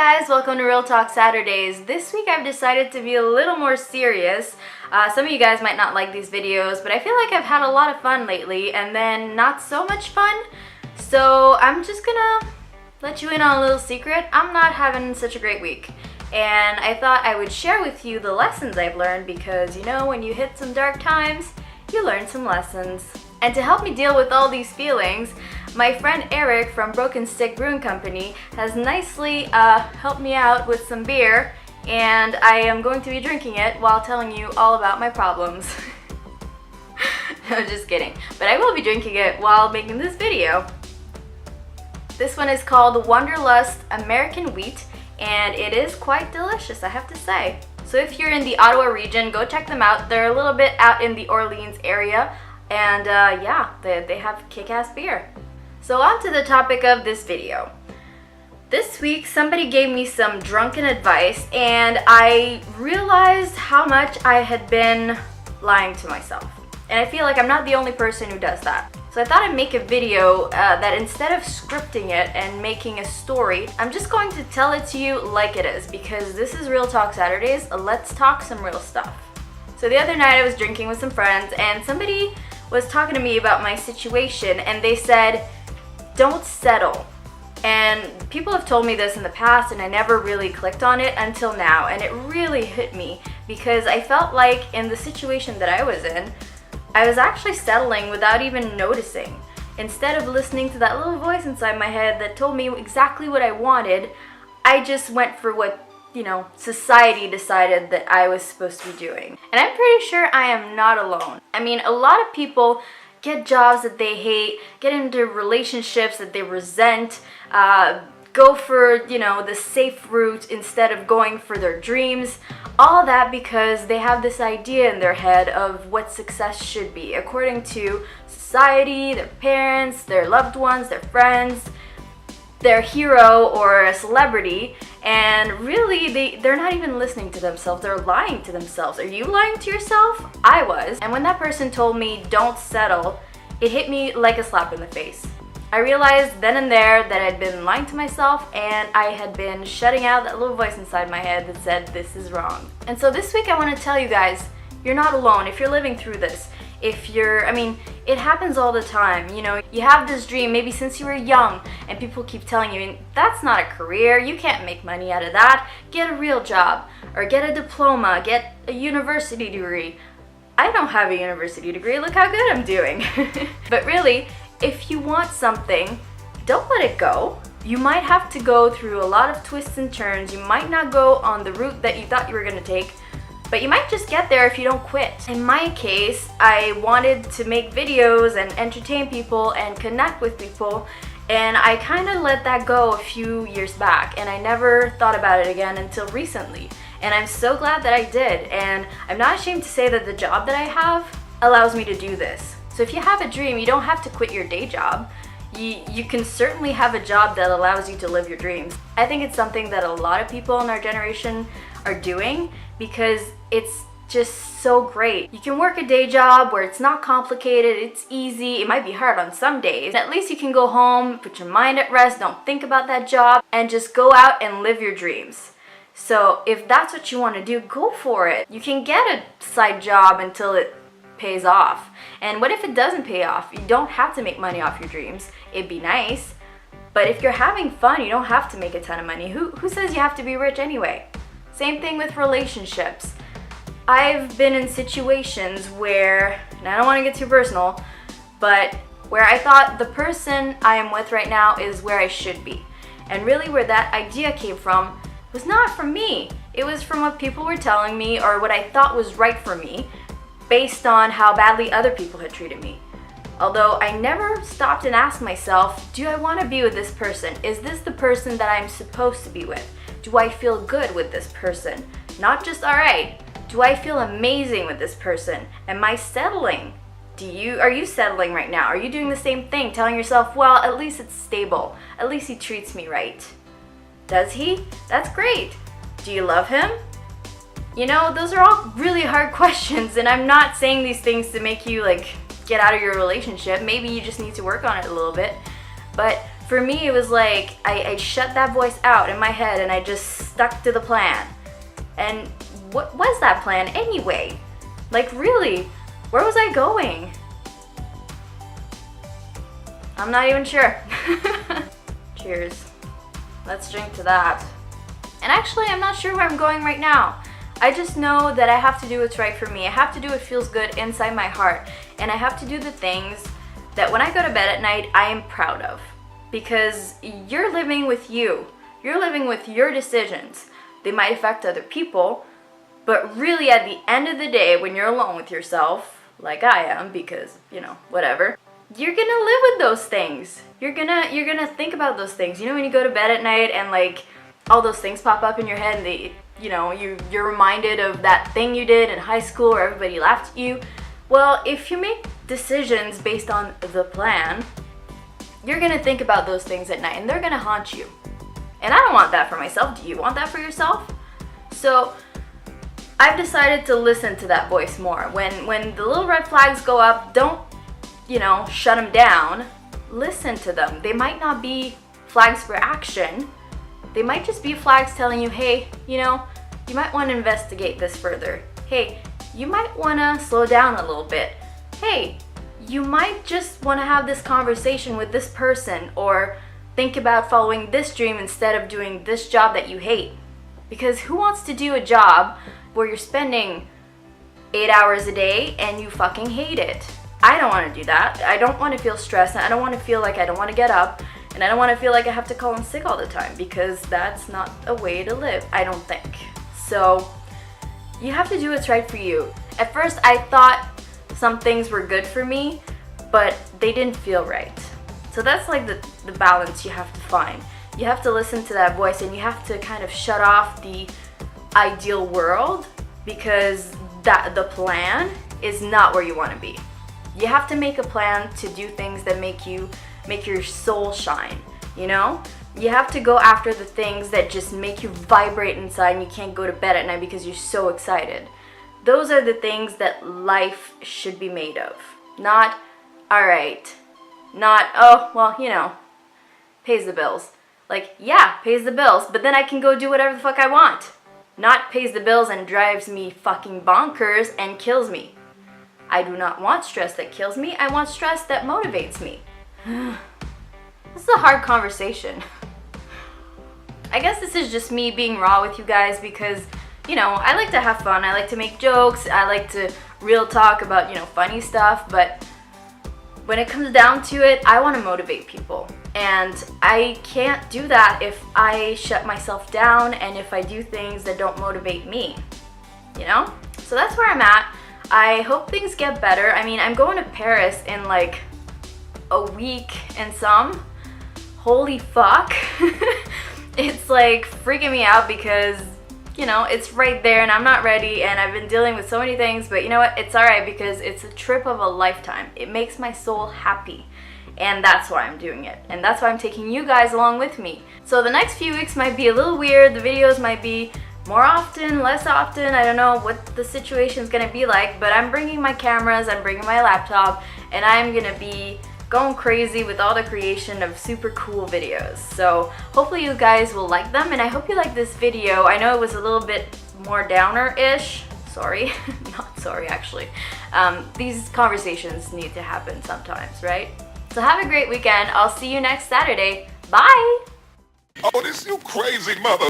guys, welcome to Real Talk Saturdays. This week I've decided to be a little more serious. Some of you guys might not like these videos, but I feel like I've had a lot of fun lately and then not so much fun. So I'm just gonna let you in on a little secret. I'm not having such a great week. And I thought I would share with you the lessons I've learned because, you know, when you hit some dark times, you learn some lessons. And to help me deal with all these feelings, my friend Eric from Stick Brewing Company has nicely helped me out with some beer, and I am going to be drinking it while telling you all about my problems. No, just kidding. But I will be drinking it while making this video. This one is called Wanderlust American Wheat, and it is quite delicious, I have to say. So if you're in the Ottawa region, go check them out. They're a little bit out in the Orleans area, and yeah, they have kick-ass beer. So on to the topic of this video. This week somebody gave me some drunken advice and I realized how much I had been lying to myself. And I feel like I'm not the only person who does that. So I thought I'd make a video that instead of scripting it and making a story, I'm just going to tell it to you like it is because this is Real Talk Saturdays. Let's talk some real stuff. So the other night I was drinking with some friends and somebody was talking to me about my situation and they said, don't settle. And people have told me this in the past and I never really clicked on it until now, and it really hit me because I felt like in the situation that I was in, I was actually settling without even noticing. Instead of listening to that little voice inside my head that told me exactly what I wanted, I just went for what, you know, society decided that I was supposed to be doing. And I'm pretty sure I am not alone. I mean, a lot of people get jobs that they hate, get into relationships that they resent, go for, you know, the safe route instead of going for their dreams. All that because they have this idea in their head of what success should be according to society, their parents, their loved ones, their friends, their hero or a celebrity, and really they're not even listening to themselves, they're lying to themselves. Are you lying to yourself? I was. And when that person told me don't settle, it hit me like a slap in the face. I realized then and there that I'd been lying to myself and I had been shutting out that little voice inside my head that said this is wrong. And so this week I want to tell you guys, you're not alone if you're living through this. It happens all the time. You know, you have this dream maybe since you were young and people keep telling you, that's not a career, you can't make money out of that, get a real job, or get a diploma, get a university degree. I don't have a university degree, look how good I'm doing. But really, if you want something, don't let it go. You might have to go through a lot of twists and turns, you might not go on the route that you thought you were going to take, but you might just get there if you don't quit. In my case, I wanted to make videos and entertain people and connect with people, and I kind of let that go a few years back, and I never thought about it again until recently. And I'm so glad that I did, and I'm not ashamed to say that the job that I have allows me to do this. So if you have a dream, you don't have to quit your day job. You can certainly have a job that allows you to live your dreams. I think it's something that a lot of people in our generation are doing because it's just so great. You can work a day job where it's not complicated, it's easy, it might be hard on some days. At least you can go home, put your mind at rest, don't think about that job, and just go out and live your dreams. So if that's what you want to do, go for it. You can get a side job until it pays off. And what if it doesn't pay off? You don't have to make money off your dreams. It'd be nice. But if you're having fun, you don't have to make a ton of money. Who says you have to be rich anyway? Same thing with relationships. I've been in situations where, and I don't want to get too personal, but where I thought the person I am with right now is where I should be. And really where that idea came from was not from me. It was from what people were telling me or what I thought was right for me based on how badly other people had treated me. Although I never stopped and asked myself, do I want to be with this person? Is this the person that I'm supposed to be with? Do I feel good with this person? Not just alright. Do I feel amazing with this person? Am I settling? Are you settling right now? Are you doing the same thing, telling yourself, well, at least it's stable. At least he treats me right. Does he? That's great. Do you love him? You know, those are all really hard questions, and I'm not saying these things to make you like get out of your relationship. Maybe you just need to work on it a little bit. But For me, it was like I shut that voice out in my head and I just stuck to the plan. And what was that plan anyway? Like, really, where was I going? I'm not even sure. Cheers. Let's drink to that. And actually, I'm not sure where I'm going right now. I just know that I have to do what's right for me. I have to do what feels good inside my heart. And I have to do the things that when I go to bed at night, I am proud of. Because you're living with you. You're living with your decisions. They might affect other people, but really at the end of the day, when you're alone with yourself, like I am, because, you know, whatever, you're gonna live with those things. You're gonna think about those things. You know, when you go to bed at night and like all those things pop up in your head and they, you know, you're reminded of that thing you did in high school where everybody laughed at you. Well, if you make decisions based on the plan, you're gonna think about those things at night and they're gonna haunt you. And I don't want that for myself. Do you want that for yourself? So I've decided to listen to that voice more. When the little red flags go up, don't, you know, shut them down. Listen to them. They might not be flags for action. They might just be flags telling you, hey, you know, you might want to investigate this further. Hey, you might want to slow down a little bit. Hey, you might just want to have this conversation with this person, or think about following this dream instead of doing this job that you hate. Because who wants to do a job where you're spending 8 hours a day and you fucking hate it? I don't want to do that. I don't want to feel stressed, and I don't want to feel like I don't want to get up, and I don't want to feel like I have to call in sick all the time, because that's not a way to live, I don't think. So you have to do what's right for you. At first I thought some things were good for me, but they didn't feel right. So that's like the balance you have to find. You have to listen to that voice and you have to kind of shut off the ideal world, because the plan is not where you want to be. You have to make a plan to do things that make your soul shine, you know? You have to go after the things that just make you vibrate inside and you can't go to bed at night because you're so excited. Those are the things that life should be made of. Not, alright, not, oh, well, you know, pays the bills. Like, yeah, pays the bills, but then I can go do whatever the fuck I want. Not pays the bills and drives me fucking bonkers and kills me. I do not want stress that kills me. I want stress that motivates me. This is a hard conversation. I guess this is just me being raw with you guys because, you know, I like to have fun. I like to make jokes. I like to real talk about, you know, funny stuff. But when it comes down to it, I want to motivate people. And I can't do that if I shut myself down and if I do things that don't motivate me, you know? So that's where I'm at. I hope things get better. I mean, I'm going to Paris in like a week and some. Holy fuck. It's like freaking me out because, you know, it's right there and I'm not ready and I've been dealing with so many things, but you know what? It's alright because it's a trip of a lifetime. It makes my soul happy. And that's why I'm doing it. And that's why I'm taking you guys along with me. So the next few weeks might be a little weird. The videos might be more often, less often. I don't know what the situation's gonna be like, but I'm bringing my cameras, I'm bringing my laptop, and I'm gonna be going crazy with all the creation of super cool videos. So hopefully you guys will like them, and I hope you like this video. I know it was a little bit more downer-ish. Sorry, not sorry actually. These conversations need to happen sometimes, right? So have a great weekend. I'll see you next Saturday. Bye! Oh, this you crazy mother...